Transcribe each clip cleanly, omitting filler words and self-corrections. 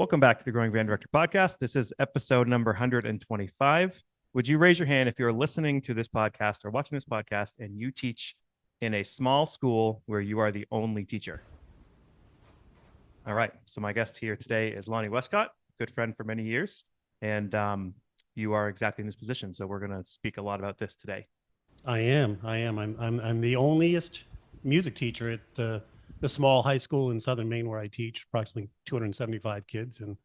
Welcome back to the Growing Band Director podcast. This is episode number 125. Would you raise your hand if you're listening to this podcast or watching this podcast and you teach in a small school where you are the only teacher? All right. So my guest here today is Lonnie Wescott, good friend for many years, and you are exactly in this position. So we're going to speak a lot about this today. I am. I'm the onlyest music teacher at the small high school in Southern Maine where I teach approximately 275 kids, and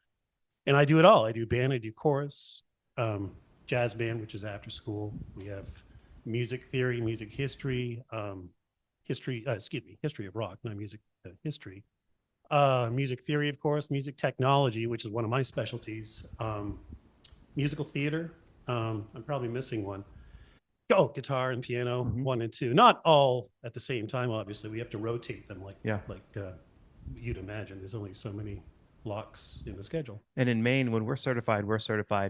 I do it all. I do band, I do chorus, jazz band, which is after school. We have music theory, music history, history of rock, not music history. Music theory, of course, music technology, which is one of my specialties. Musical theater. I'm probably missing one. Oh, guitar and piano, 1 and 2. Not all at the same time, obviously. We have to rotate them like you'd imagine. There's only so many blocks in the schedule. And in Maine, when we're certified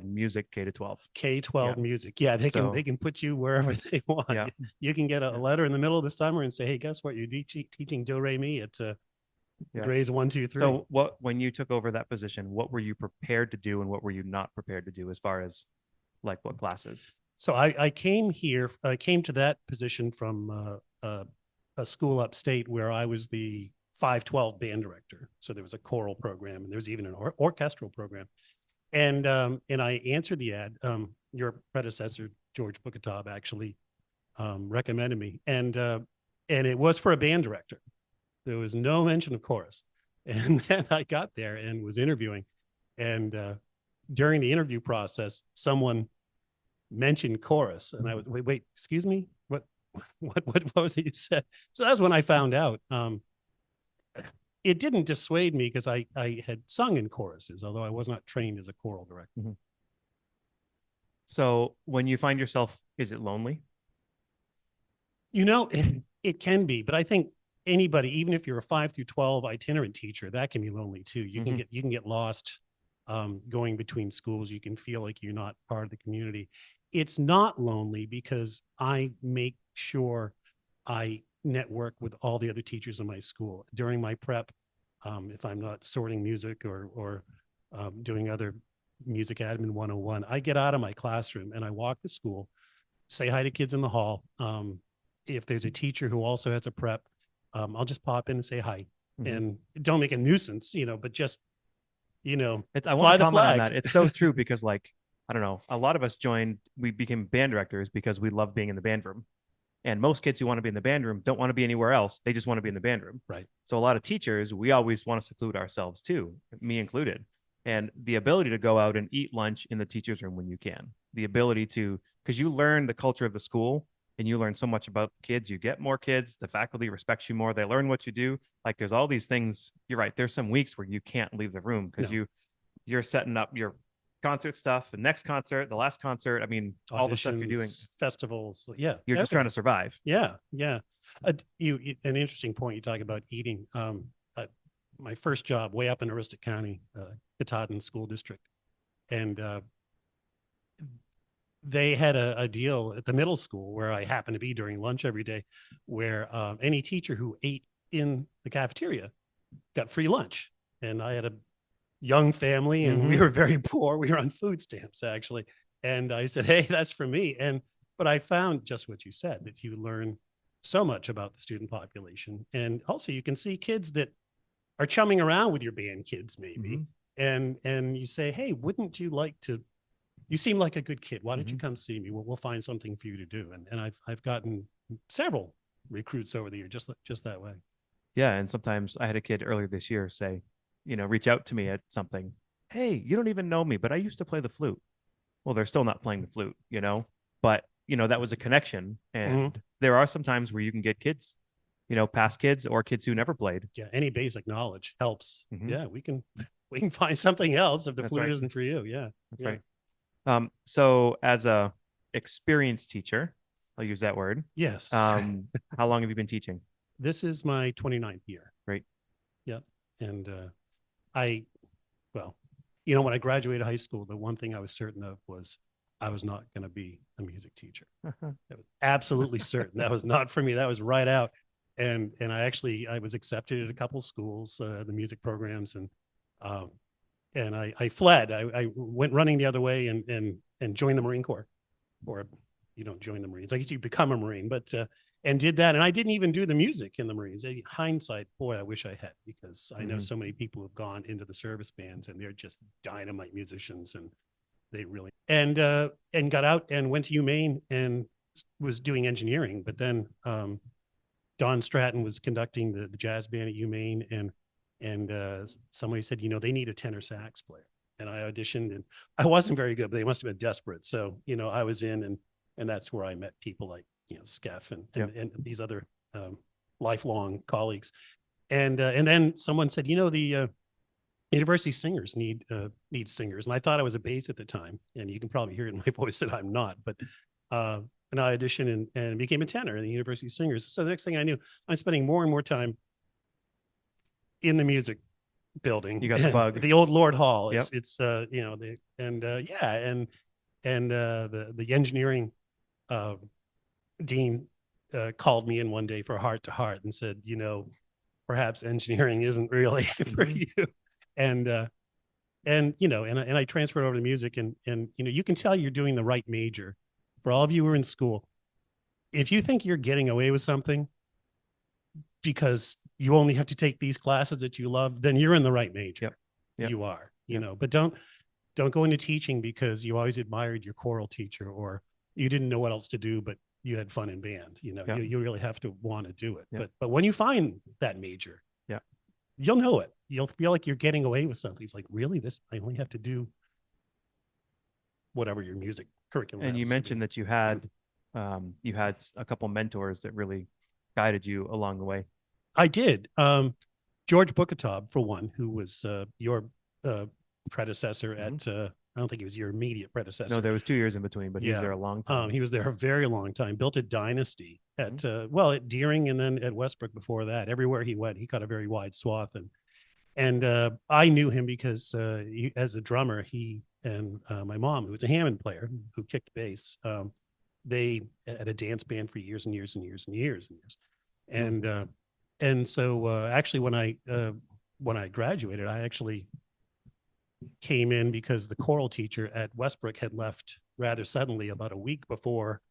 music K to 12. K-12 music. Yeah, they can put you wherever they want. Yeah. You can get a letter in the middle of the summer and say, hey, guess what? You're teaching do, re, mi at grades 1, 2, 3. So when you took over that position, what were you prepared to do and what were you not prepared to do as far as like what classes? So I came to that position from a school upstate where I was the 512 band director. So there was a choral program and there was even an orchestral program. And I answered the ad. Your predecessor, George Bukatab, actually recommended me. And it was for a band director. There was no mention of chorus. And then I got there and was interviewing. And during the interview process, someone mentioned chorus, and I was wait, excuse me, what was it you said? So that's when I found out. It didn't dissuade me because I had sung in choruses, although I was not trained as a choral director. Mm-hmm. So when you find yourself, is it lonely? It can be, but I think anybody, even if you're a 5 through 12 itinerant teacher, that can be lonely too. You can get lost going between schools. You can feel like you're not part of the community. It's not lonely because I make sure I network with all the other teachers in my school during my prep. If I'm not sorting music or doing other music admin 101, I get out of my classroom and I walk the school, say hi to kids in the hall. If there's a teacher who also has a prep, I'll just pop in and say hi, and don't make a nuisance, but just, I want to comment on that. It's so true because I don't know, a lot of us we became band directors because we love being in the band room. And most kids who want to be in the band room don't want to be anywhere else. They just want to be in the band room. Right. So a lot of teachers, we always want to seclude ourselves too, me included. And the ability to go out and eat lunch in the teacher's room when you can, the ability to, because you learn the culture of the school and you learn so much about kids. You get more kids, the faculty respects you more. They learn what you do. Like there's all these things. You're right. There's some weeks where you can't leave the room because you're setting up your concert stuff, the next concert, the last concert. I mean, auditions, all the stuff you're doing, festivals. You're just trying to survive. Yeah. An interesting point you talk about eating. My first job way up in Aroostook County, Katahdin School District, and they had a deal at the middle school where I happened to be during lunch every day, where any teacher who ate in the cafeteria got free lunch, and I had a young family and we were very poor. We were on food stamps actually. And I said, hey, that's for me. But I found just what you said, that you learn so much about the student population. And also you can see kids that are chumming around with your band kids maybe. And you say, hey, wouldn't you like to, you seem like a good kid. Why don't you come see me? We'll find something for you to do. And I've gotten several recruits over the year, just that way. Yeah. And sometimes I had a kid earlier this year say, reach out to me at something. Hey, you don't even know me, but I used to play the flute. Well, they're still not playing the flute, but that was a connection. And there are some times where you can get kids, past kids or kids who never played. Yeah. Any basic knowledge helps. Yeah. We can find something else if the flute isn't for you. Yeah. That's right. So as a experienced teacher, I'll use that word. Yes. How long have you been teaching? This is my 29th year. Great. Yeah. And, when I graduated high school, the one thing I was certain of was I was not going to be a music teacher. That was absolutely certain. That was not for me. That was right out. And I was accepted at a couple schools, the music programs, and I fled. I went running the other way and joined the Marine Corps, or you don't join the Marines. I guess you become a Marine, but and did that. And I didn't even do the music in the Marines. In hindsight, boy, I wish I had, because I know so many people who've gone into the service bands and they're just dynamite musicians, and they really and got out and went to UMaine and was doing engineering. But then Don Stratton was conducting the jazz band at UMaine, and somebody said, they need a tenor sax player. And I auditioned, and I wasn't very good, but they must have been desperate. So, I was in, and that's where I met people like, Skeff and these other lifelong colleagues. And then someone said, the university singers need singers. And I thought I was a bass at the time. And you can probably hear it in my voice that I'm not, but and I auditioned and became a tenor in the university singers. So the next thing I knew, I'm spending more and more time in the music building. You got the bug. The old Lord Hall. Yep. It's the engineering dean called me in one day for a heart to heart and said, perhaps engineering isn't really for you. And I transferred over to music, and you can tell you're doing the right major. For all of you who are in school, if you think you're getting away with something because you only have to take these classes that you love, then you're in the right major. Yep. You are, but don't go into teaching because you always admired your choral teacher, or you didn't know what else to do, but you had fun in band. You really have to want to do it. Yep. But when you find that major, you'll know it. You'll feel like you're getting away with something. It's like, really, this, I only have to do whatever your music curriculum. And you mentioned that you had a couple mentors that really guided you along the way. I did. George Bukatob, for one, who was your predecessor at, I don't think he was your immediate predecessor. No, there was 2 years in between, but he was there a long time. He was there a very long time, built a dynasty at, at Deering, and then at Westbrook before that. Everywhere he went, he got a very wide swath. And I knew him because as a drummer, he and my mom, who was a Hammond player who kicked bass, they had a dance band for years and years and years and years and years. And so actually when I graduated, I actually came in because the choral teacher at Westbrook had left rather suddenly about a week before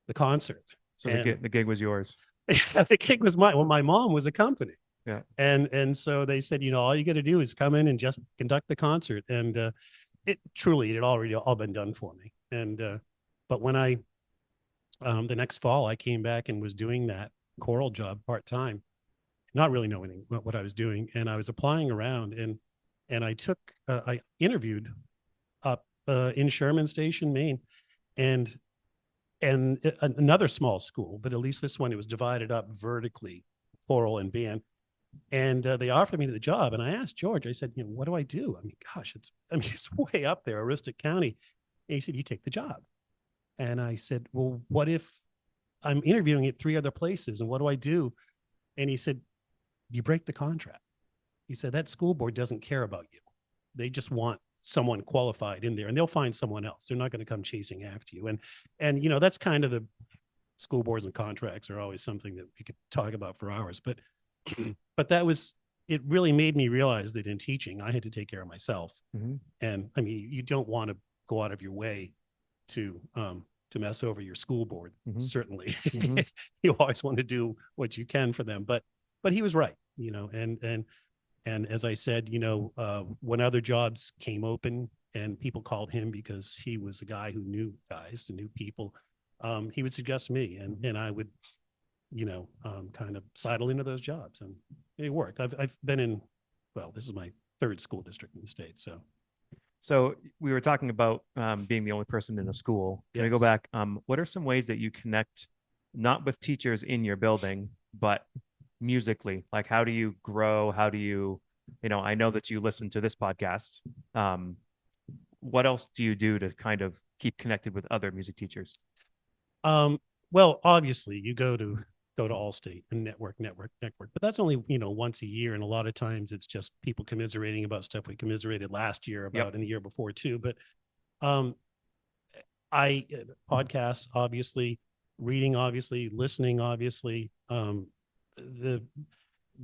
the concert. So the gig was yours. The gig was mine. Well, my mom was accompanying. Yeah. And so they said, all you got to do is come in and just conduct the concert. And it had already all been done for me. And but when I the next fall, I came back and was doing that choral job part-time, not really knowing what I was doing. And I was applying around, and I interviewed up in Sherman Station, Maine, and another small school, but at least this one, it was divided up vertically, choral and band. And they offered me the job. And I asked George, I said, what do I do? I mean, gosh, it's way up there, Aroostook County. And he said, you take the job. And I said, well, what if I'm interviewing at 3 other places, and what do I do? And he said, you break the contract. He said, that school board doesn't care about you. They just want someone qualified in there, and they'll find someone else. They're not going to come chasing after you. And that's kind of the school boards and contracts are always something that we could talk about for hours. But it really made me realize that in teaching, I had to take care of myself. Mm-hmm. And I mean, you don't want to go out of your way to mess over your school board. Mm-hmm. Certainly. Mm-hmm. You always want to do what you can for them, but he was right, and as I said, when other jobs came open and people called him because he was a guy who knew guys and knew people, he would suggest me, and I would, kind of sidle into those jobs, and it worked. I've been in, this is my 3rd school district in the state. So we were talking about being the only person in a school. Can we go back? What are some ways that you connect, not with teachers in your building, but musically? Like, how do you grow? How do you, I know that you listen to this podcast. What else do you do to kind of keep connected with other music teachers? Well, obviously you go to Allstate and network, but that's only, once a year. And a lot of times it's just people commiserating about stuff we commiserated last year about and the year before too. But I podcasts, obviously, reading, obviously, listening, obviously, the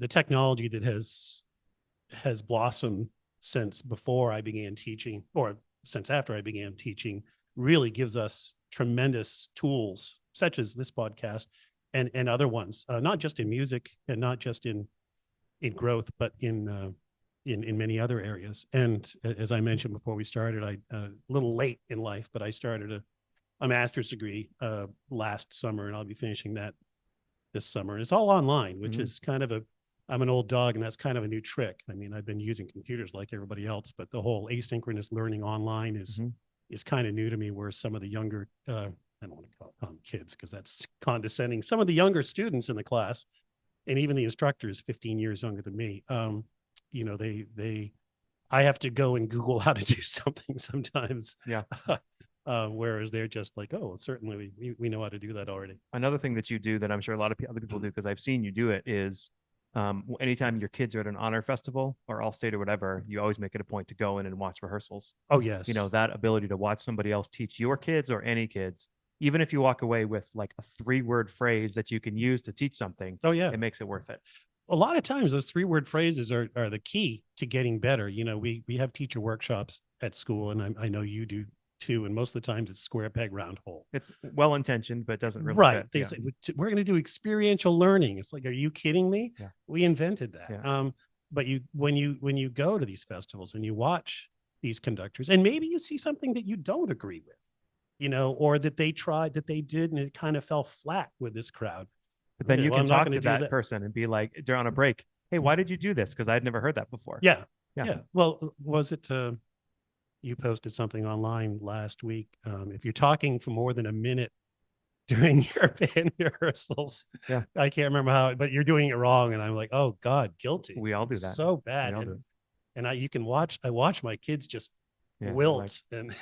technology that has blossomed since before I began teaching, or since after I began teaching, really gives us tremendous tools, such as this podcast and other ones, not just in music and not just in growth, but in many other areas. And as I mentioned before we started, I a little late in life, but I started a master's degree last summer, and I'll be finishing that this summer. And it's all online, which is kind of I'm an old dog, and that's kind of a new trick. I mean, I've been using computers like everybody else, but the whole asynchronous learning online is kind of new to me, where some of the younger, I don't want to call them kids because that's condescending. Some of the younger students in the class, and even the instructors, 15 years younger than me, you know, I have to go and Google how to do something sometimes. Yeah. Whereas they're just like, oh, certainly we know how to do that already. Another thing that you do that I'm sure a lot of other people do, because I've seen you do it, is anytime your kids are at an honor festival or all state or whatever, you always make it a point to go in and watch rehearsals. Oh, yes. You know, that ability to watch somebody else teach your kids or any kids, even if you walk away with like a 3-word phrase that you can use to teach something. Oh, yeah. It makes it worth it. A lot of times those 3-word phrases are the key to getting better. You know, we have teacher workshops at school, and I know you do too. And most of the times it's square peg, round hole. It's well intentioned, but doesn't really right. fit. They say we're going to do experiential learning. It's like, are you kidding me? Yeah. We invented that. Yeah. But when you go to these festivals and you watch these conductors, and maybe you see something that you don't agree with, you know, or that they tried, that they did, and it kind of fell flat with this crowd. But then you can talk to that person and be like, during a break, hey, why did you do this? Because I'd never heard that before. Yeah. Well, was it you posted something online last week? If you're talking for more than a minute during your band rehearsals, I can't remember how, but you're doing it wrong. And I'm like, oh God, guilty. We all do that. So bad. And I watch my kids just wilt and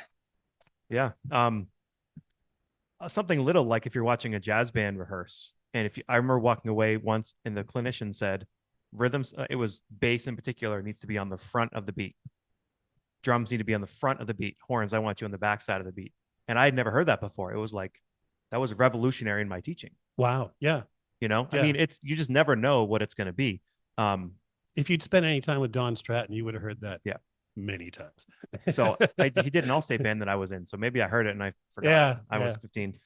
something little, like if you're watching a jazz band rehearse, and I remember walking away once and the clinician said rhythms, it was bass in particular, needs to be on the front of the beat. Drums need to be on the front of the beat. Horns, I want you on the back side of the beat. And I had never heard that before. It was like, that was revolutionary in my teaching. Wow. Yeah. You know, I mean, you just never know what it's going to be. If you'd spent any time with Don Stratton, you would have heard that. Yeah. Many times. So he did an all-state band that I was in. So maybe I heard it and I forgot. Yeah. I was 15.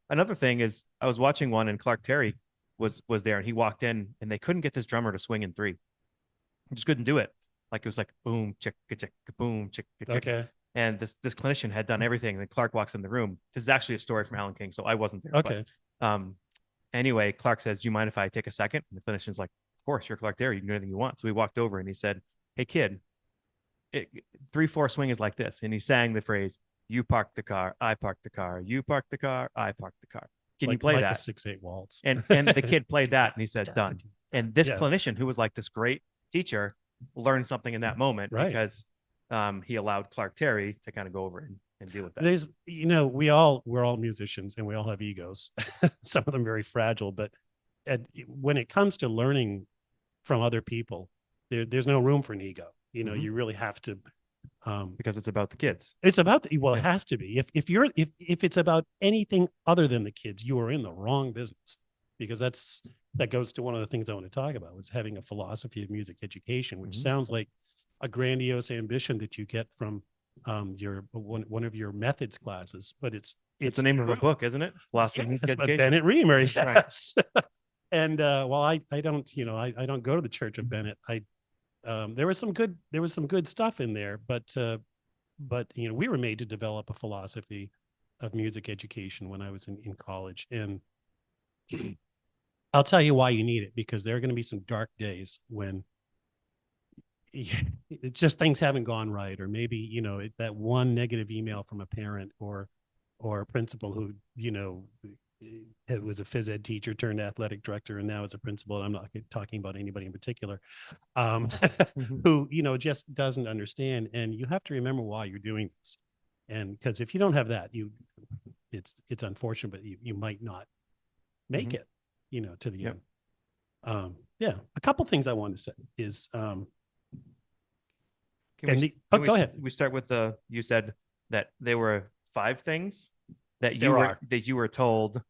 Another thing is I was watching one and Clark Terry was there, and he walked in and they couldn't get this drummer to swing in 3. He just couldn't do it. Like it was like boom, chick, boom, chick. Okay. And this clinician had done everything. And then Clark walks in the room. This is actually a story from Alan King, so I wasn't there. Okay. But, anyway, Clark says, "Do you mind if I take a second?" And the clinician's like, "Of course, you're Clark Terry. You can do anything you want." So he walked over and he said, "Hey kid, 3/4 swing is like this." And he sang the phrase, "You parked the car, I parked the car. You parked the car, I parked the car. Can you play that?" 6/8 waltz. And the kid played that, and he said, "Done." And this clinician, who was like this great teacher, learned something in that moment because he allowed Clark Terry to kind of go over and deal with that. There's, you know, we're all musicians and we all have egos, some of them very fragile, but when it comes to learning from other people, there's no room for an ego. You know, you really have to, because it's about the kids. It's about well, it has to be. If it's about anything other than the kids, you are in the wrong business, because that goes to one of the things I want to talk about, was having a philosophy of music education, which sounds like a grandiose ambition that you get from your one of your methods classes, but it's the name of a book, isn't it? Philosophy of Music Education. Bennett Reamer, yes. Right. And while I don't, you know, I don't go to the Church of Bennett. There was some good stuff in there, but you know, we were made to develop a philosophy of music education when I was in college, and I'll tell you why you need it, because there are going to be some dark days when it's just things haven't gone right, or maybe, you know, that one negative email from a parent or a principal who, you know, it was a phys ed teacher turned athletic director and now it's a principal, and I'm not talking about anybody in particular, who, you know, just doesn't understand. And you have to remember why you're doing this, and because if you don't have that, it's unfortunate, but you might not make it, you know, to the end. A couple things I wanted to say is go ahead. We start with you said that there were 5 things that you were told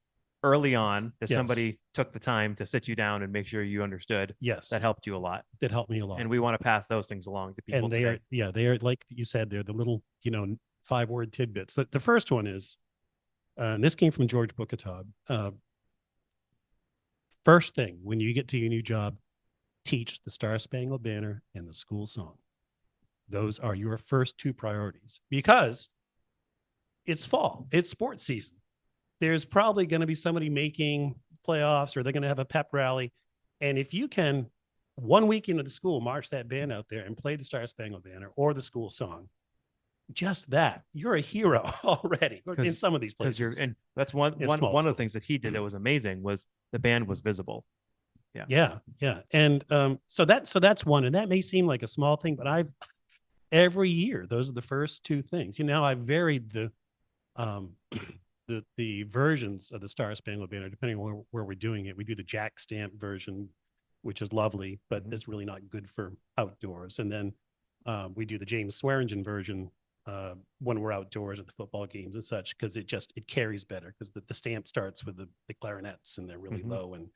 early on that Yes. somebody took the time to sit you down and make sure you understood, Yes. that helped you a lot. That helped me a lot. And we want to pass those things along to people And they today. are, yeah, they are, like you said, they're the little, 5-word tidbits. The first one is, and this came from George Bukatab. First thing when you get to your new job, teach the Star Spangled Banner and the school song. Those are your first two priorities, because it's fall, it's sports season. There's probably going to be somebody making playoffs, or they're going to have a pep rally. And if you can, one week into the school, march that band out there and play the Star Spangled Banner or the school song, just that, you're a hero already in some of these places. And that's one of the things that he did that was amazing, was the band was visible. Yeah. And so that's one. And that may seem like a small thing, but every year, those are the first two things. I've varied the versions of the Star Spangled Banner depending on where we're doing it. We do the Jack Stamp version, which is lovely, but it's really not good for outdoors. And then we do the James Swearingen version when we're outdoors at the football games and such, because it carries better, because the stamp starts with the clarinets, and they're really low and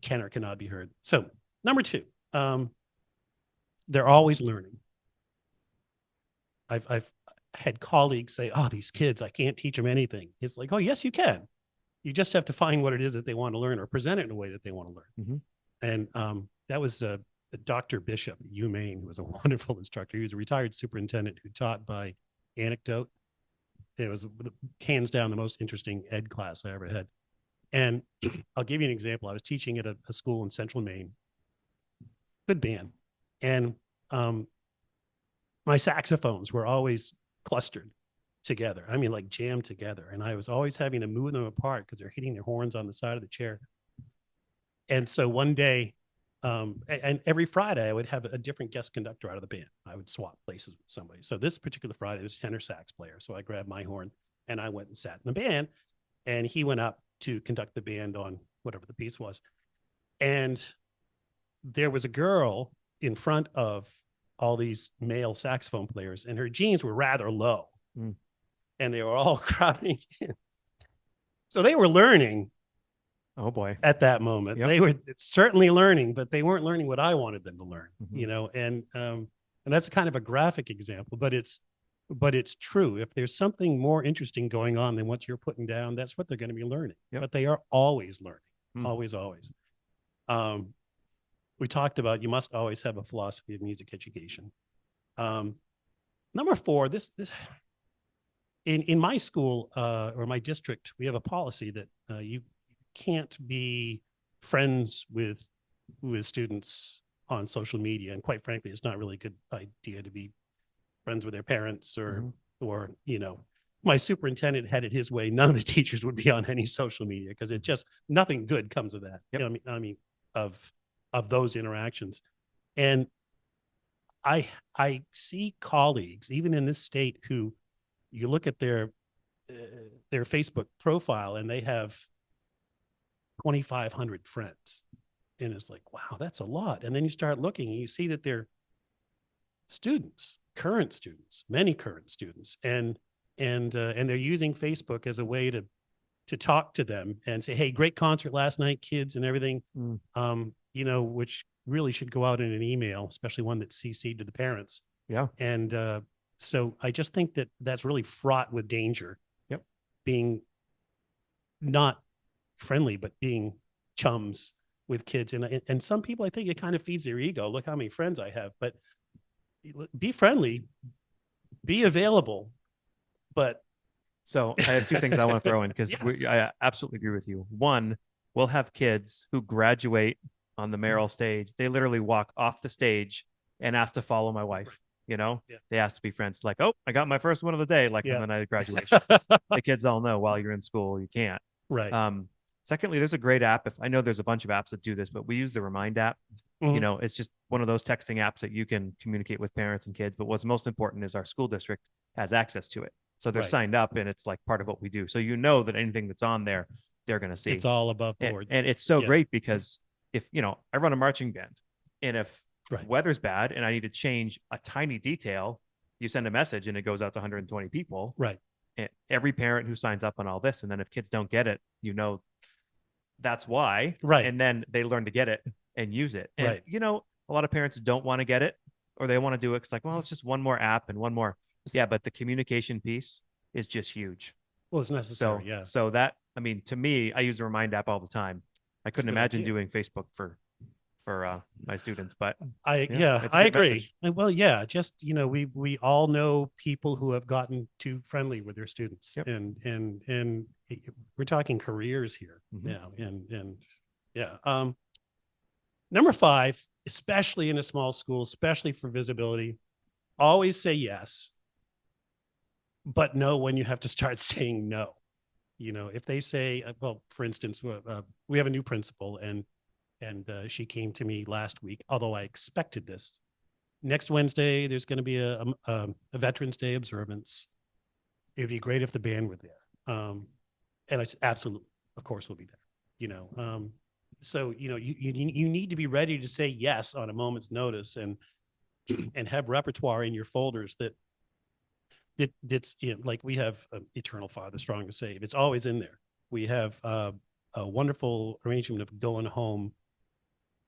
can or cannot be heard. So number two, they're always learning. I've had colleagues say, "Oh, these kids, I can't teach them anything." It's like, "Oh, yes, you can. You just have to find what it is that they want to learn, or present it in a way that they want to learn." And that was Dr. Bishop at UMaine, who was a wonderful instructor. He was a retired superintendent who taught by anecdote. It was hands down the most interesting ed class I ever had. And I'll give you an example. I was teaching at a school in central Maine, good band. And my saxophones were always clustered together. I mean, like jammed together. And I was always having to move them apart because they're hitting their horns on the side of the chair. And so one day, and every Friday, I would have a different guest conductor out of the band. I would swap places with somebody. So this particular Friday, it was tenor sax player. So I grabbed my horn and I went and sat in the band, and he went up to conduct the band on whatever the piece was. And there was a girl in front of all these male saxophone players, and her jeans were rather low, and they were all crowding in. So they were learning. Oh boy. At that moment, they were certainly learning, but they weren't learning what I wanted them to learn, and that's kind of a graphic example, but it's true. If there's something more interesting going on than what you're putting down, that's what they're going to be learning. But they are always learning, always. We talked about, you must always have a philosophy of music education. Number four, this in my school or my district, we have a policy that you can't be friends with students on social media. And quite frankly, it's not really a good idea to be friends with their parents or my superintendent had it his way. None of the teachers would be on any social media, because it just, nothing good comes of that. I mean, of those interactions. And I see colleagues, even in this state, who you look at their Facebook profile and they have 2,500 friends. And it's like, wow, that's a lot. And then you start looking and you see that they're students, current students, many current students. And they're using Facebook as a way to talk to them and say, "Hey, great concert last night, kids," and everything, which really should go out in an email, especially one that's CC'd to the parents. Yeah. And so I just think that that's really fraught with danger. Being not friendly, but being chums with kids. And some people, I think it kind of feeds their ego. Look how many friends I have. But be friendly, be available. But so I have two things I want to throw in, because I absolutely agree with you. One, we'll have kids who graduate on the Merrill stage. They literally walk off the stage and ask to follow my wife. They ask to be friends. Like, "Oh, I got my first one of the day," like on the night of graduation. The kids all know while you're in school, you can't. Right. Secondly, there's a great app. If I know there's a bunch of apps that do this, but we use the Remind app. It's just one of those texting apps that you can communicate with parents and kids. But what's most important is our school district has access to it. So they're signed up, and it's like part of what we do. So that anything that's on there, they're going to see. It's all above board. And it's so great, because if, I run a marching band, and if weather's bad and I need to change a tiny detail, you send a message and it goes out to 120 people. Right. every parent who signs up on all this, and then if kids don't get it, that's why. Right. And then they learn to get it and use it. And Right. a lot of parents don't want to get it, or they want to do it. It's like, well, it's just one more app and one more. Yeah, but the communication piece is just huge. Well, it's necessary. So Yeah. so that, I mean, to me, I use the Remind app all the time. I couldn't imagine idea. doing Facebook for my students, but I it's a I good agree. message. Well, yeah, just we all know people who have gotten too friendly with their students, Yep. and we're talking careers here Mhm. now, and yeah. Number 5, especially in a small school, especially for visibility, always say yes, but know when you have to start saying no. If they say, well, for instance, we have a new principal, and she came to me last week, although I expected this. Next Wednesday, there's going to be a Veterans Day observance. It'd be great if the band were there. And I said, absolutely, of course, we'll be there. So you need to be ready to say yes on a moment's notice, and have repertoire in your folders that's like we have Eternal Father, Strong to Save. It's always in there. We have a wonderful arrangement of Going Home,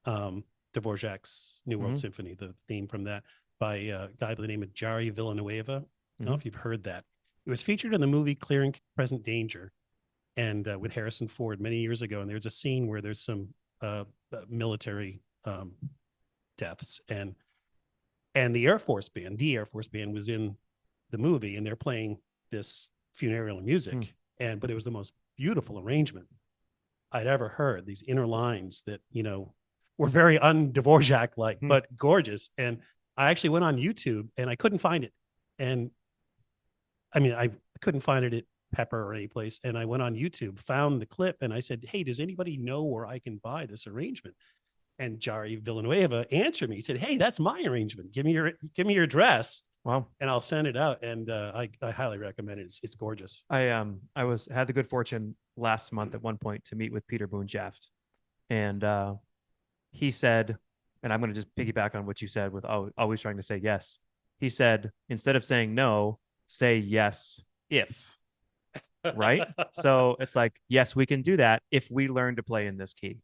Dvorak's New World Mhm. Symphony, the theme from that, by a guy by the name of Jari Villanueva. I don't know if you've heard that. It was featured in the movie Clear and Present Danger, and with Harrison Ford many years ago. And there's a scene where there's some military deaths, and the Air Force band was in the movie, and they're playing this funereal music, but it was the most beautiful arrangement I'd ever heard. These inner lines that were very un-Dvorak like, but gorgeous. And I actually went on YouTube and I couldn't find it. And I mean, I couldn't find it at Pepper or any place. And I went on YouTube, found the clip, and I said, hey, does anybody know where I can buy this arrangement? And Jari Villanueva answered me. He said, hey, that's my arrangement. Give me your address. Wow. And I'll send it out. And I highly recommend it. It's gorgeous. I had the good fortune last month at one point to meet with Peter Boonshaft, and he said, and I'm going to just piggyback on what you said with always trying to say yes. He said, instead of saying no, say yes if. Right? So it's like, yes, we can do that if we learn to play in this key,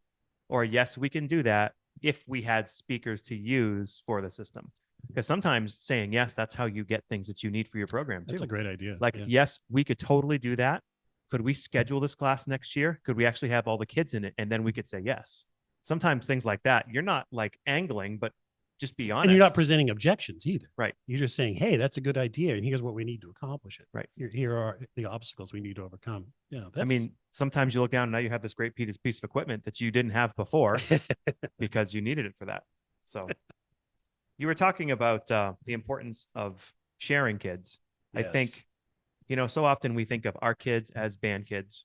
or yes, we can do that if we had speakers to use for the system. Because sometimes saying yes, that's how you get things that you need for your program too. That's a great idea. Like, yes, we could totally do that. Could we schedule this class next year? Could we actually have all the kids in it? And then we could say yes. Sometimes things like that, you're not like angling, but just be honest. And you're not presenting objections either. Right. You're just saying, hey, that's a good idea, and here's what we need to accomplish it. Right. Here are the obstacles we need to overcome. Yeah. I mean, sometimes you look down and now you have this great piece of equipment that you didn't have before because you needed it for that. So you were talking about the importance of sharing kids. Yes. I think, so often we think of our kids as band kids,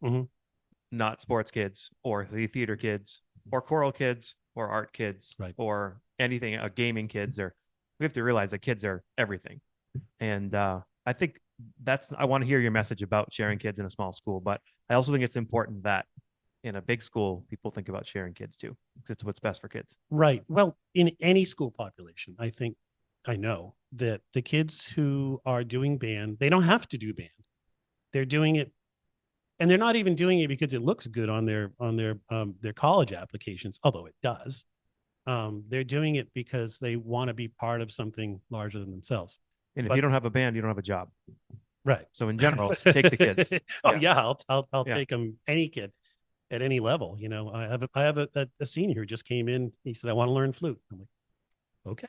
not sports kids or the theater kids or choral kids or art kids, right, or anything, gaming kids. Or we have to realize that kids are everything. And I think I want to hear your message about sharing kids in a small school, but I also think it's important that in a big school, people think about sharing kids too, because it's what's best for kids. Right. Well, in any school population, I know that the kids who are doing band, they don't have to do band. They're doing it, and they're not even doing it because it looks good on their college applications, although it does. They're doing it because they want to be part of something larger than themselves. And if you don't have a band, you don't have a job. Right. So in general, take the kids. I'll take them, any kid at any level. I have a senior who just came in. He said, I want to learn flute. I'm like, okay,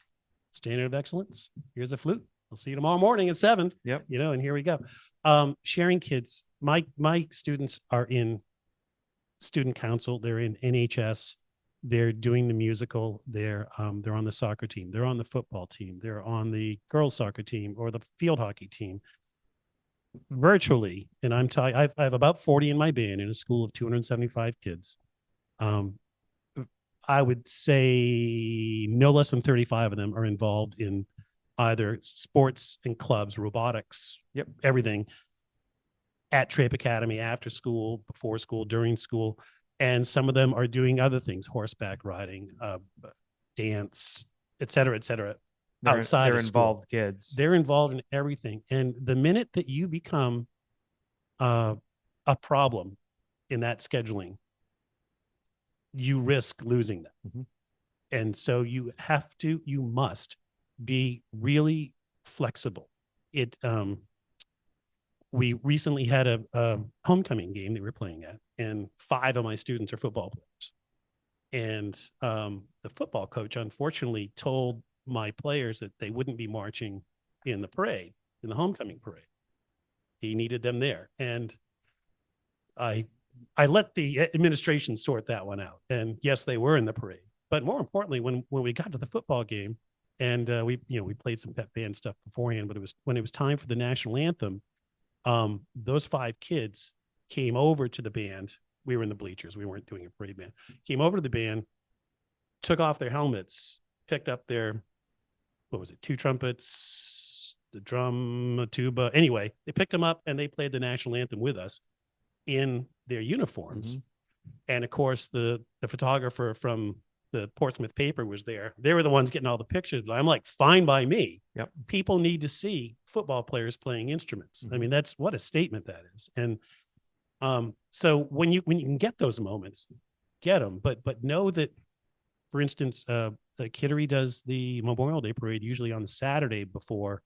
standard of excellence. Here's a flute. I'll see you tomorrow morning at 7. Yep. And here we go. Sharing kids. My students are in student council. They're in NHS. They're doing the musical. They're on the soccer team. They're on the football team. They're on the girls soccer team or the field hockey team. Virtually, and I have about 40 in my band in a school of 275 kids. I would say no less than 35 of them are involved in either sports and clubs, robotics, everything, at Trape Academy, after school, before school, during school. And some of them are doing other things, horseback riding, dance, et cetera, et cetera. Outside they're of school. Involved kids. They're involved in everything. And the minute that you become uh, a problem in that scheduling, you risk losing them. Mhm. And so you must be really flexible. It, we recently had a homecoming game that we were playing at, and 5 of my students are football players. And the football coach unfortunately told my players that they wouldn't be marching in the parade, in the homecoming parade. He needed them there. And I I let the administration sort that one out. And yes, they were in the parade. But more importantly, when we got to the football game, and we played some pep band stuff beforehand, but it was when it was time for the national anthem, those 5 kids came over to the band. We were in the bleachers. We weren't doing a parade band. Came over to the band, took off their helmets, picked up their, what was it, 2 trumpets, the drum, a tuba. Anyway, they picked them up and they played the national anthem with us in their uniforms. Mhm. And of course, the photographer from the Portsmouth paper was there. They were the ones getting all the pictures. But I'm like, fine by me. Yep. People need to see football players playing instruments. I mean, that's what a statement that is. And so when you can get those moments, get them. But know that, for instance, Kittery does the Memorial Day parade usually on the Saturday before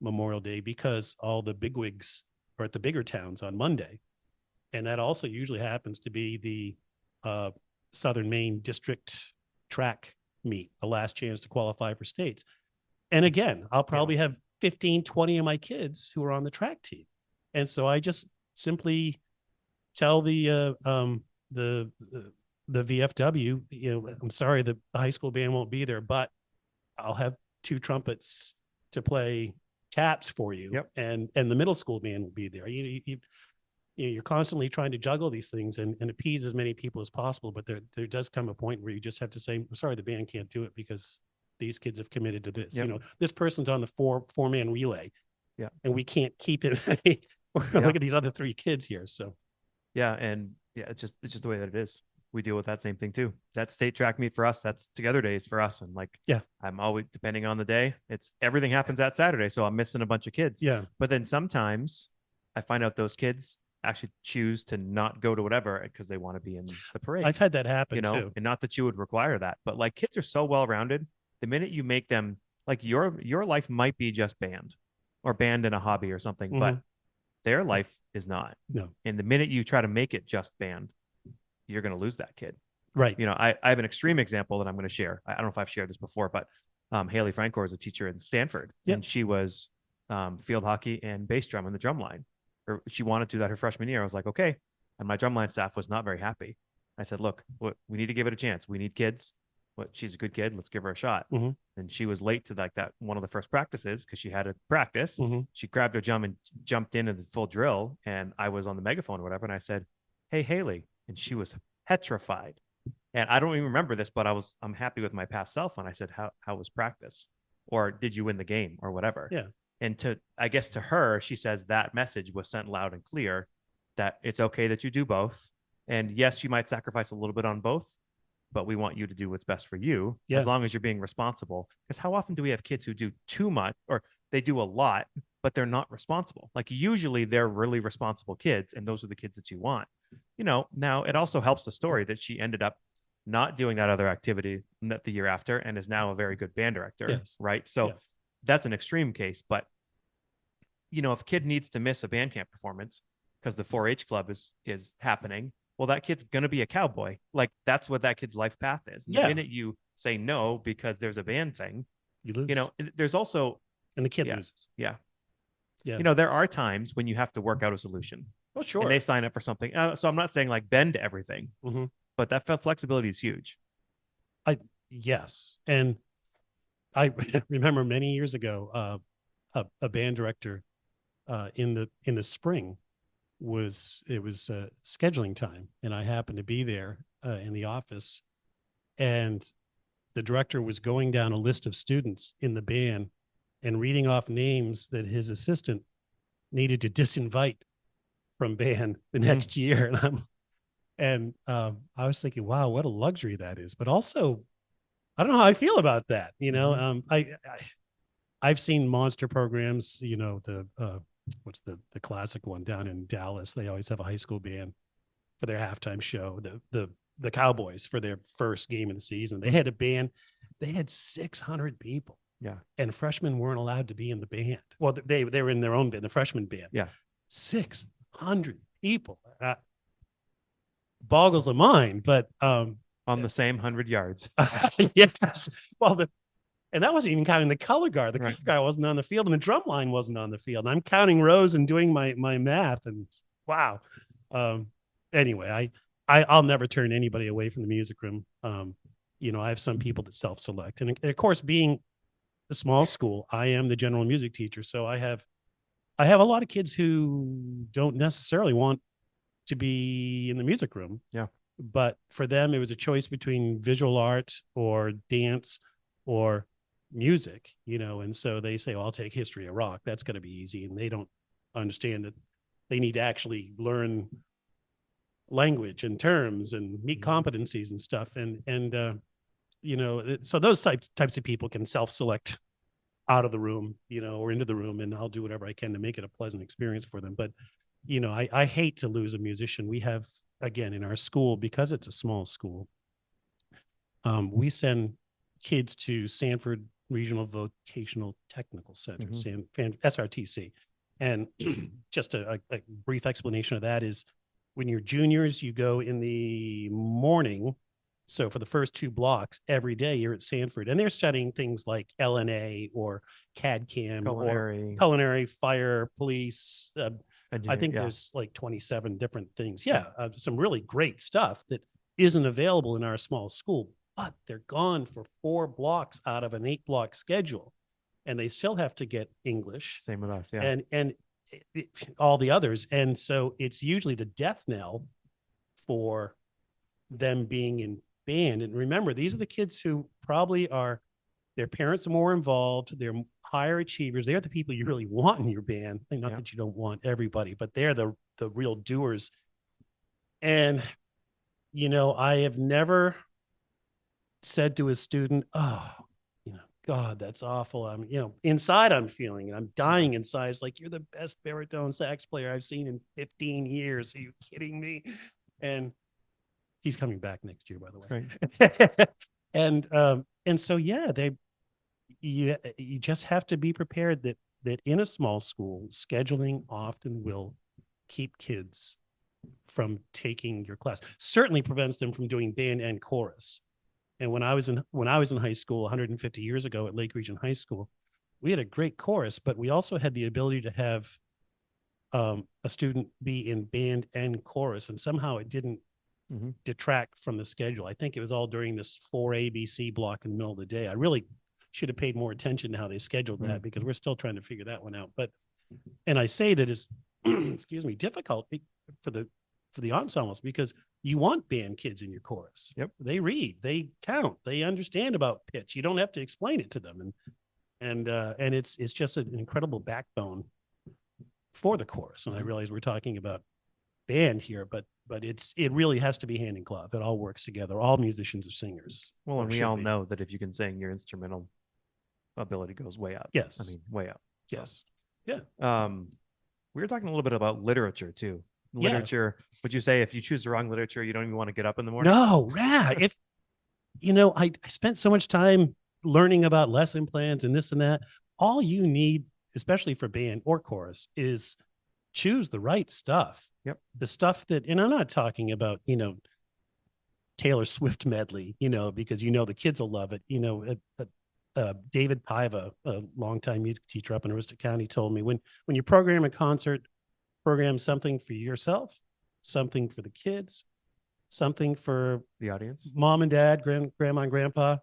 Memorial Day, because all the bigwigs are at the bigger towns on Monday. And that also usually happens to be the Southern Maine District track meet, the last chance to qualify for states. And again, I'll probably have 15, 20 of my kids who are on the track team. And so I just simply tell the VFW, I'm sorry, the high school band won't be there, but I'll have 2 trumpets to play taps for you. Yep. And the middle school band will be there. You're constantly trying to juggle these things and appease as many people as possible. But there does come a point where you just have to say, I'm sorry, the band can't do it because these kids have committed to this. Yep. This person's on the four-man relay. Yeah. And we can't keep it. Look at these other 3 kids here. So yeah, and yeah, it's just the way that it is. We deal with that same thing too. That state track meet for us, that's together days for us. And like, yeah, I'm always, depending on the day, it's everything happens that Saturday. So I'm missing a bunch of kids. yeah. But then sometimes I find out those kids actually choose to not go to whatever because they want to be in the parade. I've had that happen too. And not that you would require that, but like kids are so well rounded. The minute you make them, like, your life might be just band or band and a hobby or something, but their life is not. No. And the minute you try to make it just band, you're going to lose that kid. Right. I have an extreme example that I'm going to share. I don't know if I've shared this before, but Haley Francor is a teacher in Stanford, and she was field hockey and bass drum in the drum line. Or she wanted to do that her freshman year. I was like, okay. And my drumline staff was not very happy. I said, look, we need to give it a chance. We need kids. She's a good kid. Let's give her a shot. And she was late to like that one of the first practices because she had to practice. She grabbed her drum and jumped into the full drill. And I was on the megaphone or whatever. And I said, hey, Haley. And she was petrified. And I don't even remember this, but I'm happy with my past self. And I said, how was practice? Or did you win the game or whatever? Yeah. And I guess to her, she says that message was sent loud and clear that it's okay that you do both. And yes, you might sacrifice a little bit on both, but we want you to do what's best for you, as long as you're being responsible. Because how often do we have kids who do too much, or they do a lot, but they're not responsible? Like, usually they're really responsible kids, and those are the kids that you want. Now it also helps the story that she ended up not doing that other activity the year after and is now a very good band director. Right. So that's an extreme case. But, if a kid needs to miss a band camp performance because the 4-H club is happening, well, that kid's going to be a cowboy. Like, that's what that kid's life path is. And the minute you say no because there's a band thing, you lose. There's also, and the kid loses. Yeah. There are times when you have to work out a solution. Oh, sure. And they sign up for something. So I'm not saying like bend to everything, but that flexibility is huge. Yes. And I remember many years ago, a band director in the spring was scheduling time, and I happened to be there in the office, and the director was going down a list of students in the band and reading off names that his assistant needed to disinvite from band the next year. And I was thinking, wow, what a luxury that is. But also, I don't know how I feel about that. I've seen monster programs, the what's the classic one down in Dallas? They always have a high school band for their halftime show. The Cowboys for their first game of the season. They had a band. They had 600 people. Yeah. And freshmen weren't allowed to be in the band. Well, they were in their own band, the freshman band. Yeah. 600 people. Boggles the mind, but on the same 100 yards. yes. Well, and that wasn't even counting the color guard. The Right. color guard wasn't on the field, and the drum line wasn't on the field. And I'm counting rows and doing my math, and wow. Anyway, I'll never turn anybody away from the music room. You know, I have some people that self-select, and of course, being a small school, I am the general music teacher, so I have a lot of kids who don't necessarily want to be in the music room. Yeah. But for them, it was a choice between visual art or dance or music, you know, and so they say, well, I'll take history of rock. That's going to be easy. And they don't understand that they need to actually learn language and terms and meet competencies and stuff. And you know, so those types of people can self-select out of the room, you know, or into the room, and I'll do whatever I can to make it a pleasant experience for them. But, you know, I hate to lose a musician. We have, again, in our school, because it's a small school, we send kids to Sanford Regional Vocational Technical Center, SRTC. And just a brief explanation of that is when you're juniors, you go in the morning. So for the first 2 blocks, every day you're at Sanford, and they're studying things like LNA or CAD/CAM or culinary, fire, police. I think there's like 27 different things. Yeah, some really great stuff that isn't available in our small school, but they're gone for 4 blocks out of an 8-block schedule, and they still have to get English. Same with us, yeah. And all the others, and so it's usually the death knell for them being in band. And remember, these are the kids who probably are, their parents are more involved, they're higher achievers, they're the people you really want in your band. Not that you don't want everybody, but they're the real doers. And you know, I have never said to a student, oh, you know, God, that's awful. I'm, you know, inside I'm feeling, and I'm dying inside. It's like, you're the best baritone sax player I've seen in 15 years. Are you kidding me? And he's coming back next year, by the way. And so, yeah, you just have to be prepared that in a small school, scheduling often will keep kids from taking your class. Certainly prevents them from doing band and chorus. And when I was in high school 150 years ago at Lake Region High School, we had a great chorus, but we also had the ability to have a student be in band and chorus, and somehow it didn't detract from the schedule. I think it was all during this 4 ABC block in the middle of the day. I really should have paid more attention to how they scheduled that, because we're still trying to figure that one out. But, and I say that it's, excuse me, difficult for the ensembles, because you want band kids in your chorus. Yep. They read, they count, they understand about pitch. You don't have to explain it to them. And it's just an incredible backbone for the chorus. And I realize we're talking about band here, but it really has to be hand in glove. It all works together. All musicians are singers. Well, and we all know that if you can sing, your instrumental ability goes way up. Yes. I mean, way up. So, yes. Yeah. We were talking a little bit about literature too. Literature. Yeah. Would you say if you choose the wrong literature, you don't even want to get up in the morning? No, if you know, I spent so much time learning about lesson plans and this and that. All you need, especially for band or chorus, is choose the right stuff. Yep. The stuff that, and I'm not talking about, you know, Taylor Swift medley, you know, because, you know, the kids will love it. You know, David Paiva, a longtime music teacher up in Aroostook County, told me when you program a concert, program something for yourself, something for the kids, something for the audience, mom and dad, grandma and grandpa,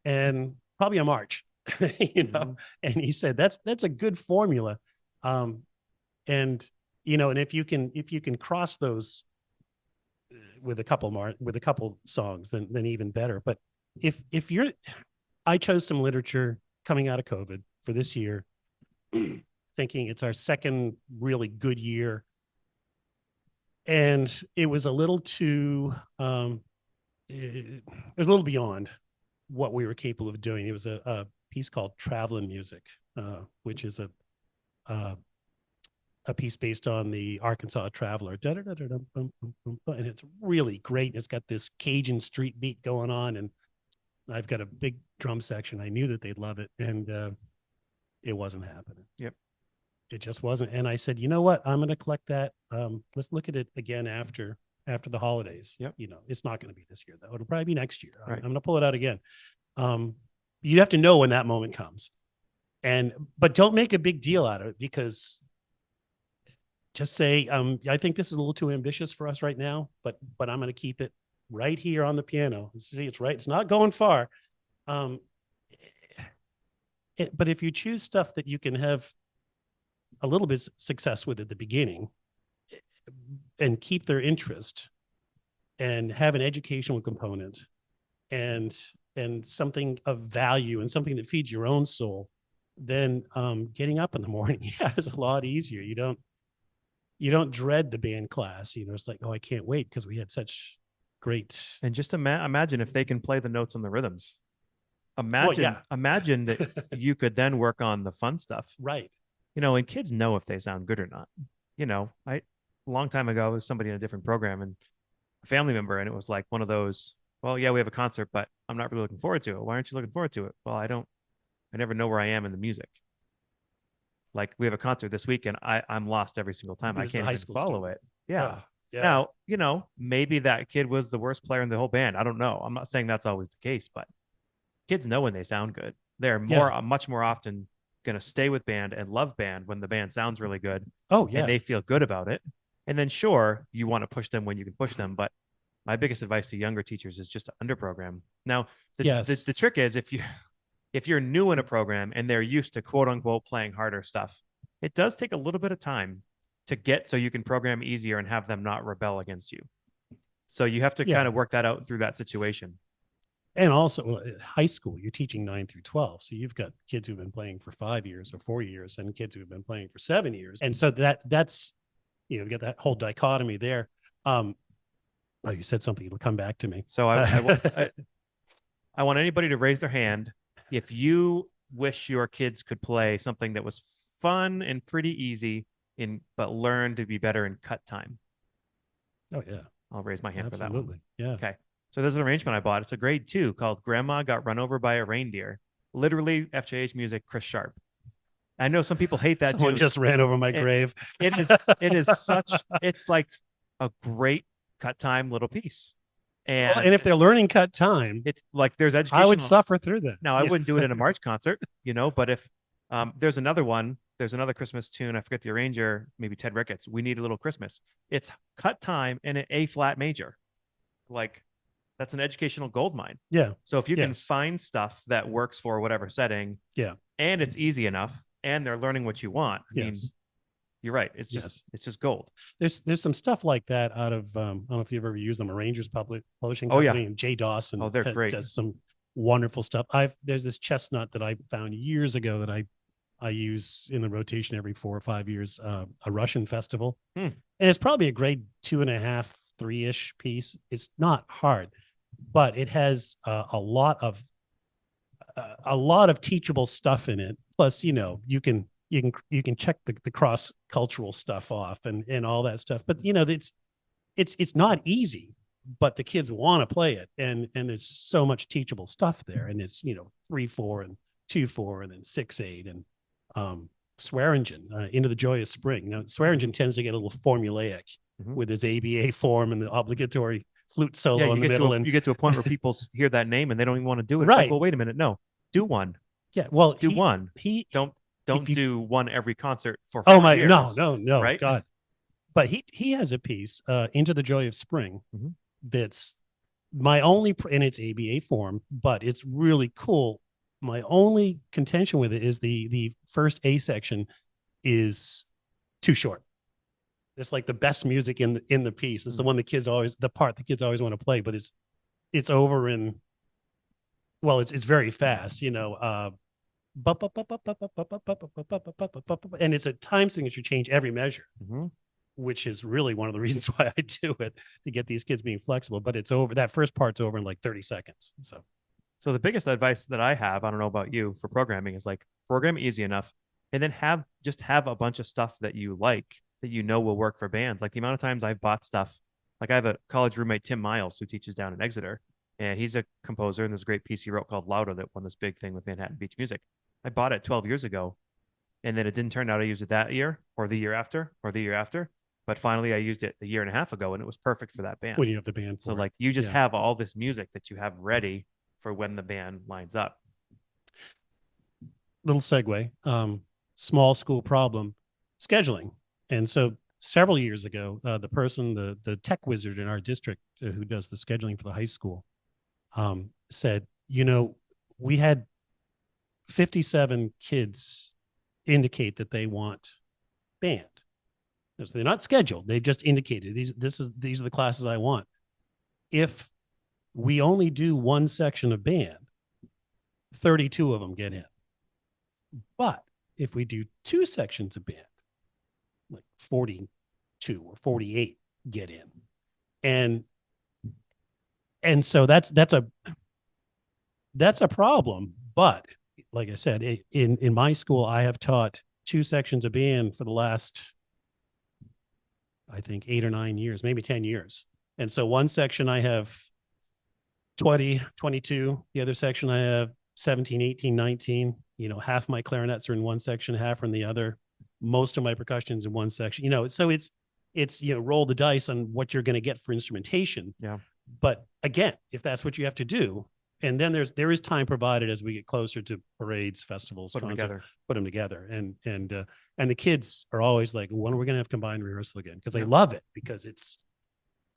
and probably a march, you know. And he said that's a good formula. And you know, and if you can cross those with a couple songs, then even better. But if you're, I chose some literature coming out of COVID for this year, thinking it's our second really good year, and it was a little too, it was a little beyond what we were capable of doing. It was a piece called Traveling Music, which is a piece based on the Arkansas Traveler. And it's really great. It's got this Cajun street beat going on, and I've got a big drum section. I knew that they'd love it, and it wasn't happening. Yep. It just wasn't. And I said, you know what? I'm going to collect that. Let's look at it again after the holidays. Yep. You know, it's not going to be this year though. It'll probably be next year. Right. I'm going to pull it out again. You have to know when that moment comes, but don't make a big deal out of it, because just say, I think this is a little too ambitious for us right now, but I'm going to keep it right here on the piano. See, it's right. It's not going far. But if you choose stuff that you can have a little bit success with at the beginning and keep their interest and have an educational component and something of value and something that feeds your own soul, then getting up in the morning is a lot easier. You don't dread the band class. You know, it's like, oh, I can't wait because we had such great. And just imagine if they can play the notes on the rhythms. Imagine that you could then work on the fun stuff. Right. You know, and kids know if they sound good or not. You know, a long time ago, was somebody in a different program and a family member, and it was like one of those, well, yeah, we have a concert, but I'm not really looking forward to it. Why aren't you looking forward to it? Well, I never know where I am in the music. Like, we have a concert this week and I'm lost every single time. I can't even follow it. Yeah. Yeah. Now, you know, maybe that kid was the worst player in the whole band. I don't know. I'm not saying that's always the case, but kids know when they sound good. They're much more often going to stay with band and love band when the band sounds really good. Oh, yeah. And they feel good about it. And then sure, you want to push them when you can push them. But my biggest advice to younger teachers is just to underprogram. Now, the trick is if you're new in a program and they're used to quote unquote playing harder stuff, it does take a little bit of time to get so you can program easier and have them not rebel against you. So you have to kind of work that out through that situation. And also high school, you're teaching 9 through 12. So you've got kids who've been playing for 5 years or 4 years and kids who've been playing for 7 years. And so that's, you know, you get that whole dichotomy there. Oh, you said something, it'll come back to me. So I want anybody to raise their hand if you wish your kids could play something that was fun and pretty easy but learn to be better in cut time. Oh, yeah. I'll raise my hand for that one. Absolutely. Yeah. Okay. So there's an arrangement I bought. It's a grade 2 called Grandma Got Run Over by a Reindeer. Literally FJH music, Chris Sharp. I know some people hate that Someone too. just ran over my grave. It's like a great cut time little piece. And if they're learning cut time, it's like there's education. I would suffer through that. Now, I wouldn't do it in a March concert, you know, but if there's another Christmas tune, I forget the arranger, maybe Ted Ricketts, We Need a Little Christmas. It's cut time in an A flat major. Like, that's an educational goldmine. Yeah. So if you can find stuff that works for whatever setting, and it's easy enough, and they're learning what you want, I mean, you're right. It's just gold. There's some stuff like that out of I don't know if you've ever used them, Arrangers Publishing Company, and Jay Dawson. Oh, they're great. Does some wonderful stuff. There's this chestnut that I found years ago that I use in the rotation every 4 or 5 years, a Russian festival. And it's probably a grade 2.5, 3-ish piece. It's not hard, but it has a lot of teachable stuff in it. Plus, you know, you can check the cross cultural stuff off and all that stuff. But you know, it's not easy, but the kids want to play it, and there's so much teachable stuff there. And it's, you know, 3/4 and 2/4 and then 6/8 and Swearingen, Into the Joyous Spring. Now Swearingen tends to get a little formulaic with his ABA form and the obligatory flute solo in the middle. You get to a point where people hear that name and they don't even want to do it. Right. It's like, well, wait a minute. No, do one. Yeah. Well, do one. Don't do one every concert for 4 years. No, right? God. But he has a piece, Into the Joy of Spring, that's my only, and it's ABA form, but it's really cool. My only contention with it is the first A section is too short. It's like the best music in the piece. It's the one the kids always want to play, but it's over in, well, it's very fast, you know, and it's a time signature change every measure, which is really one of the reasons why I do it, to get these kids being flexible. But it's over, that first part's over in like 30 seconds. So the biggest advice that I have, I don't know about you, for programming is like, program easy enough and then have a bunch of stuff that you like that you know will work for bands. Like the amount of times I've bought stuff, like I have a college roommate, Tim Miles, who teaches down in Exeter, and he's a composer, and there's a great piece he wrote called Louder that won this big thing with Manhattan Beach Music. I bought it 12 years ago, and then it didn't turn out I used it that year or the year after or the year after. But finally, I used it a year and a half ago, and it was perfect for that band. When you have the band So for it. like you just Yeah. have all this music that you have ready for when the band lines up. Little segue, small school problem, scheduling. And so several years ago, the person, the tech wizard in our district who does the scheduling for the high school, said, we had 57 kids indicate that they want band. So they're not scheduled. They've just indicated these are the classes I want. If we only do one section of band, 32 of them get in. But if we do two sections of band, like 42 or 48 get in. And so that's a problem. But like I said, in my school, I have taught two sections of band for the last, I think, 8 or 9 years, maybe 10 years. And so one section I have 20, 22. The other section I have 17, 18, 19. Half my clarinets are in one section, half are in the other. Most of my percussion's in one section. So it's roll the dice on what you're going to get for instrumentation. Yeah. But again, if that's what you have to do, and then there is time provided as we get closer to parades, festivals, Put them together. Put them together. And the kids are always like, when are we going to have combined rehearsal again? Because they Yeah. love it, because it's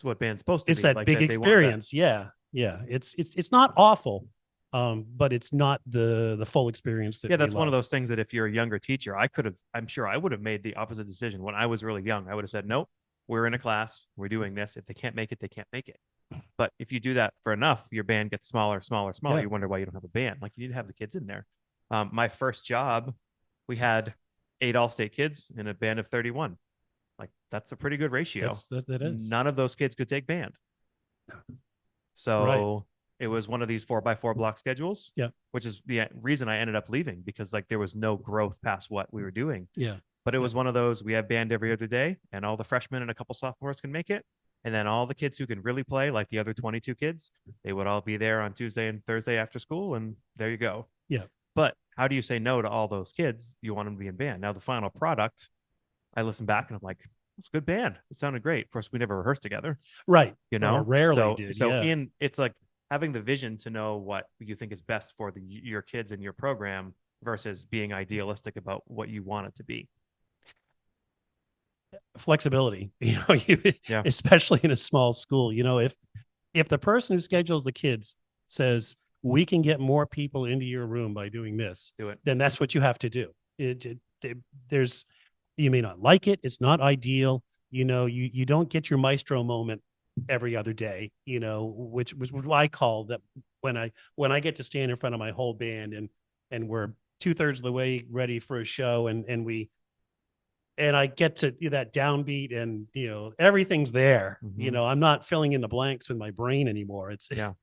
what band's supposed to be. it's that like big that experience. Yeah. It's not awful, but it's not the full experience that Yeah, that's we one of love. those things that if you're a younger teacher, I'm sure I would have made the opposite decision when I was really young. I would have said, nope, we're in a class, we're doing this. If they can't make it, they can't make it. But if you do that for enough, your band gets smaller, smaller, smaller. Yeah. You wonder why you don't have a band. Like you need to have the kids in there. My first job, we had 8 all-state kids in a band of 31. Like that's a pretty good ratio. That is. None of those kids could take band. So Right. it was one of these 4x4 block schedules. Yeah. Which is the reason I ended up leaving, because like there was no growth past what we were doing. Yeah. But it was one of those, we have band every other day, and all the freshmen and a couple sophomores can make it. And then all the kids who can really play, like the other 22 kids, they would all be there on Tuesday and Thursday after school. And there you go. Yeah. But how do you say no to all those kids? You want them to be in band. Now, the final product, I listen back and I'm like, it's a good band. It sounded great. Of course, we never rehearsed together. Right. You know, or rarely so, did. So yeah. it's like having the vision to know what you think is best for your kids in your program versus being idealistic about what you want it to be. Flexibility, Yeah. especially in a small school. If the person who schedules the kids says, we can get more people into your room by doing this, Do it. then that's what you have to do. There's, you may not like it. It's not ideal. You don't get your maestro moment every other day, which was what I call that when I get to stand in front of my whole band and we're 2/3 of the way ready for a show and I get to that downbeat and everyth's there. Mhm. I'm not filling in the blanks with my brain anymore. Yeah.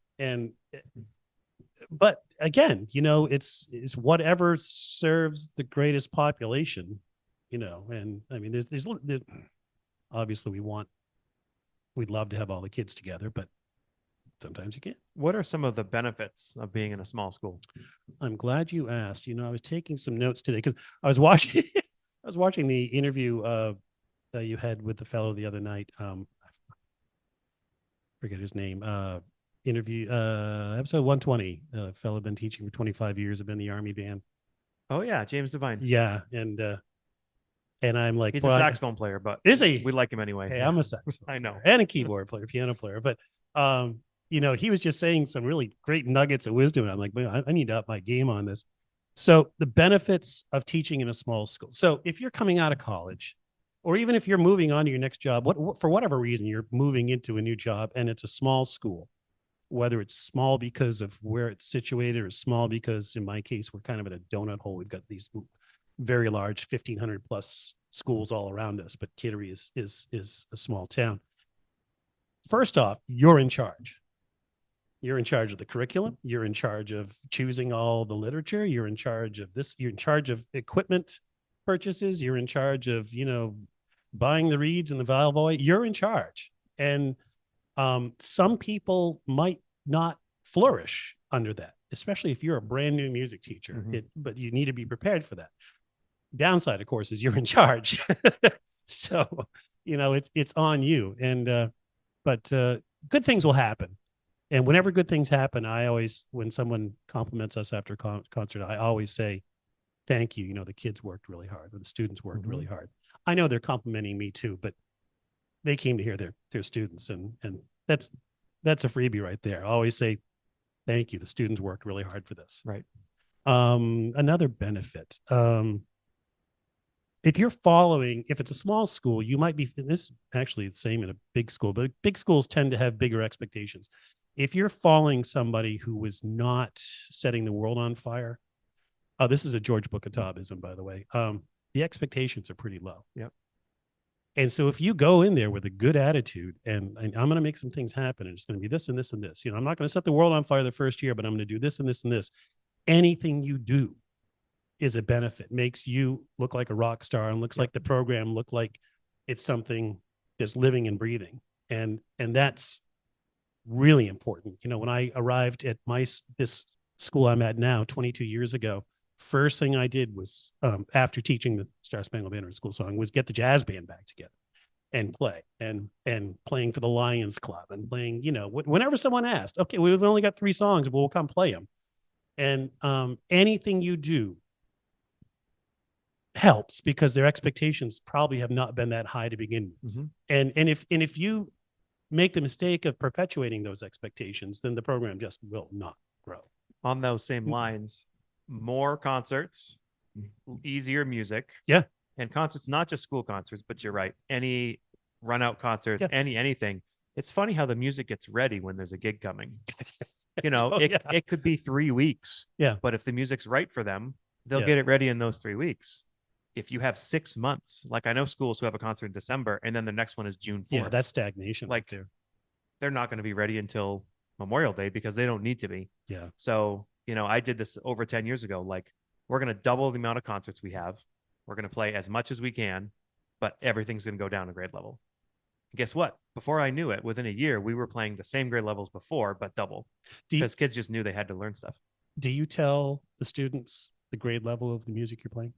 But again, it's whatever serves the greatest population, and I mean, there's obviously we'd love to have all the kids together, but sometimes you can't. What are some of the benefits of being in a small school? I'm glad you asked. I was taking some notes today because I was watching I was watching the interview that you had with the fellow the other night. I forget his name. Interview episode 120. Fellow been teaching for 25 years. I've been in the Army band. Oh yeah, James Devine. Yeah, and I'm like, He's a saxophone player, but is he? We like him anyway. Hey, I'm a saxophone. I know. Player and a keyboard player, piano player, but he was just saying some really great nuggets of wisdom. And I'm like, man, I need to up my game on this. So the benefits of teaching in a small school. So if you're coming out of college, or even if you're moving on to your next job, for whatever reason, you're moving into a new job and it's a small school, whether it's small because of where it's situated or small because in my case, we're kind of in a donut hole. We've got these very large 1,500 plus schools all around us, but Kittery is a small town. First off, you're in charge. You're in charge of the curriculum. You're in charge of choosing all the literature. You're in charge of this. You're in charge of equipment. purchases, you're in charge of, buying the reeds and the valve oil, you're in charge. And some people might not flourish under that, especially if you're a brand new music teacher. But you need to be prepared for that. Downside, of course, is you're in charge. So, it's on you. And but good things will happen. And whenever good things happen, I always, when someone compliments us after concert, I always say, thank you. The kids worked really hard, or the students worked really hard. I know they're complimenting me too, but they came to hear their students, and that's a freebie right there. I always say, thank you. The students worked really hard for this. Right. Another benefit, if it's a small school, you might be, and this actually the same in a big school, but big schools tend to have bigger expectations. If you're following somebody who was not setting the world on fire, this is a George Bukatabism, by the way. The expectations are pretty low. Yep. And so if you go in there with a good attitude and I'm going to make some things happen, and it's going to be this and this and this, I'm not going to set the world on fire the first year, but I'm going to do this and this and this. Anything you do is a benefit, makes you look like a rock star, and looks like the program look like it's something that's living and breathing. And that's really important. When I arrived at this school I'm at now 22 years ago, first thing I did was, after teaching the Star Spangled Banner school song, was get the jazz band back together and play, and playing for the Lions Club, and playing, whenever someone asked, okay, we've only got 3 songs, but we'll come play them. And anything you do helps, because their expectations probably have not been that high to begin with. And if you make the mistake of perpetuating those expectations, then the program just will not grow. On those same lines, more concerts, easier music. Yeah. And concerts, not just school concerts, but you're right. Any run out concerts, anything. It's funny how the music gets ready when there's a gig coming. It could be 3 weeks. Yeah. But if the music's right for them, they'll get it ready in those 3 weeks. If you have 6 months, like I know schools who have a concert in December and then the next one is June 4th. Yeah, that's stagnation. Like they're not going to be ready until Memorial Day, because they don't need to be. Yeah. So, I did this over 10 years ago. Like, we're going to double the amount of concerts we have. We're going to play as much as we can, but everything's going to go down a grade level. And guess what? Before I knew it, within a year, we were playing the same grade levels before, but double, because kids just knew they had to learn stuff. Do you tell the students the grade level of the music you're playing?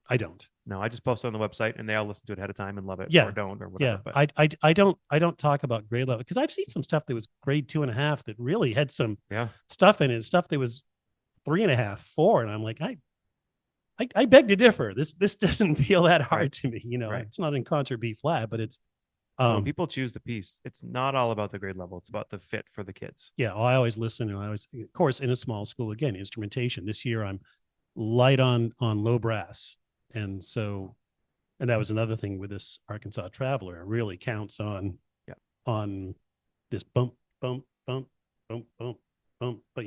I don't. No, I just post it on the website and they all listen to it ahead of time and love it, or don't, or whatever. Yeah. But I don't talk about grade level, because I've seen some stuff that was grade 2.5 that really had some stuff in it, stuff that was 3.5, 4. And I'm like, I beg to differ. This doesn't feel that hard to me. It's not in concert B flat, but it's, so when people choose the piece, it's not all about the grade level. It's about the fit for the kids. Yeah. I always listen. And of course, in a small school, again, instrumentation. This year I'm light on low brass. And that was another thing with this Arkansas Traveler. It really counts on this bump, bump, bump, bump, bump, bump. But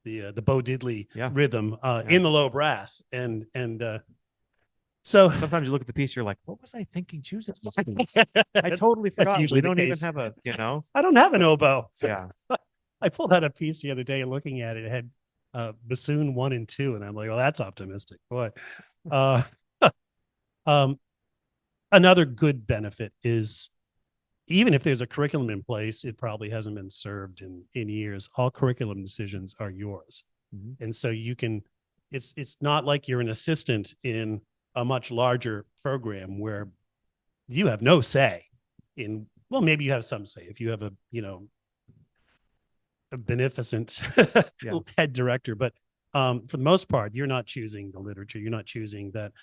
the Bo Diddley rhythm in the low brass. And so sometimes you look at the piece, you're like, what was I thinking choosing this piece? I totally forgot. We don't even have a, I don't have an oboe. Yeah. I pulled out a piece the other day and looking at it, it had bassoon 1 and 2. And I'm like, well, that's optimistic. Boy. Another good benefit is, even if there's a curriculum in place, it probably hasn't been served in years. All curriculum decisions are yours. And so you can, it's not like you're an assistant in a much larger program where you have no say in, well, maybe you have some say if you have a beneficent head director, but for the most part, you're not choosing the literature. You're not choosing that.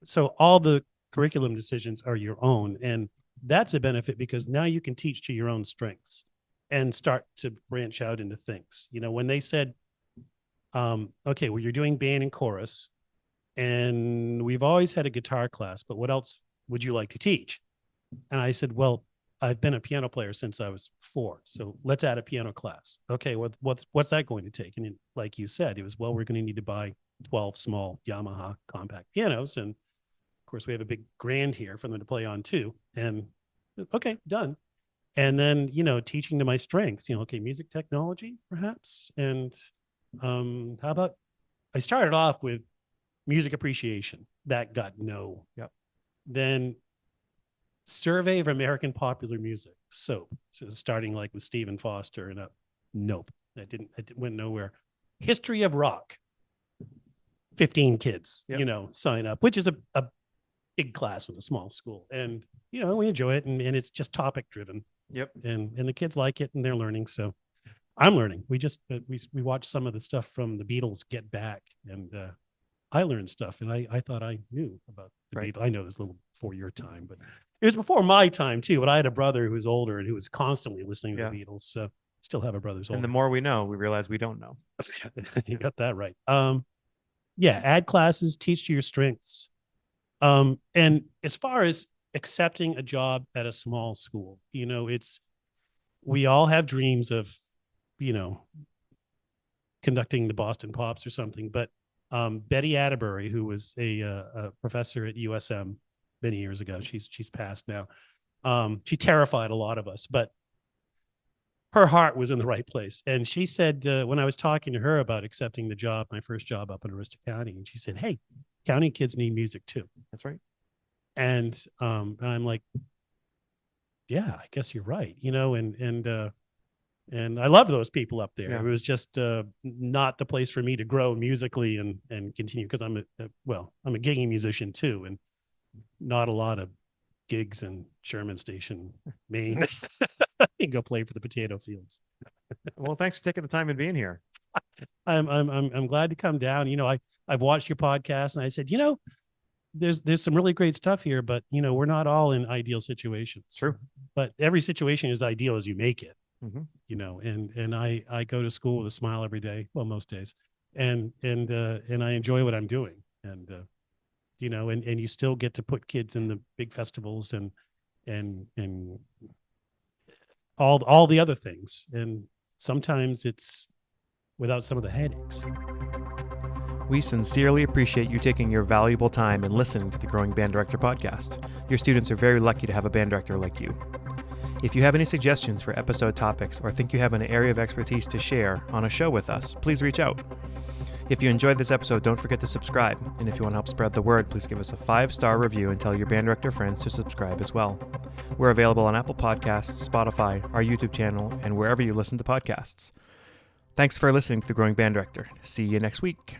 So all the curriculum decisions are your own. And that's a benefit, because now you can teach to your own strengths and start to branch out into things. When they said, okay, well, you're doing band and chorus, and we've always had a guitar class, but what else would you like to teach? And I said, well, I've been a piano player since I was 4. So let's add a piano class. Okay. What's that going to take? And like you said, it was, well, we're going to need to buy 12 small Yamaha compact pianos. And of course we have a big grand here for them to play on too. And okay, done. And then, teaching to my strengths, okay, music technology perhaps. And how about, I started off with music appreciation. that got no. Yep. Then Survey of American Popular Music, SOAP. So starting like with Stephen Foster and up. Nope. It went nowhere. History of Rock. 15 kids, Yep. sign up, which is a big class in a small school. And, we enjoy it, and it's just topic driven. Yep. And the kids like it, and they're learning. So I'm learning. We just, we watched some of the stuff from the Beatles Get Back, and I learned stuff, and I thought I knew about the Beatles. I know it was a little before your time, but it was before my time too. But I had a brother who was older and who was constantly listening to the Beatles. So still have a brother who's older. And the more we know, we realize we don't know. You got that right. Add classes, teach to your strengths. And as far as accepting a job at a small school, we all have dreams of, conducting the Boston Pops or something. But Betty Atterbury, who was a professor at USM many years ago, she's passed now. She terrified a lot of us, but her heart was in the right place. And she said, when I was talking to her about accepting the job, my first job up in Aroostook County, and she said, hey, county kids need music too. That's right. And I'm like, yeah, I guess you're right. And I love those people up there. Yeah. It was just not the place for me to grow musically and continue, because I'm a gigging musician too, and not a lot of gigs in Sherman Station, Maine. You go play for the potato fields. Well, thanks for taking the time and being here. I'm glad to come down. I've watched your podcast, and I said, there's some really great stuff here, but we're not all in ideal situations. True. But every situation is ideal as you make it. Mm-hmm. And I go to school with a smile every day. Well, most days. And I enjoy what I'm doing. And and you still get to put kids in the big festivals and all the other things. And sometimes it's without some of the headaches. We sincerely appreciate you taking your valuable time and listening to the Growing Band Director podcast. Your students are very lucky to have a band director like you. If you have any suggestions for episode topics or think you have an area of expertise to share on a show with us, please reach out. If you enjoyed this episode, don't forget to subscribe. And if you want to help spread the word, please give us a 5-star review and tell your band director friends to subscribe as well. We're available on Apple Podcasts, Spotify, our YouTube channel, and wherever you listen to podcasts. Thanks for listening to The Growing Band Director. See you next week.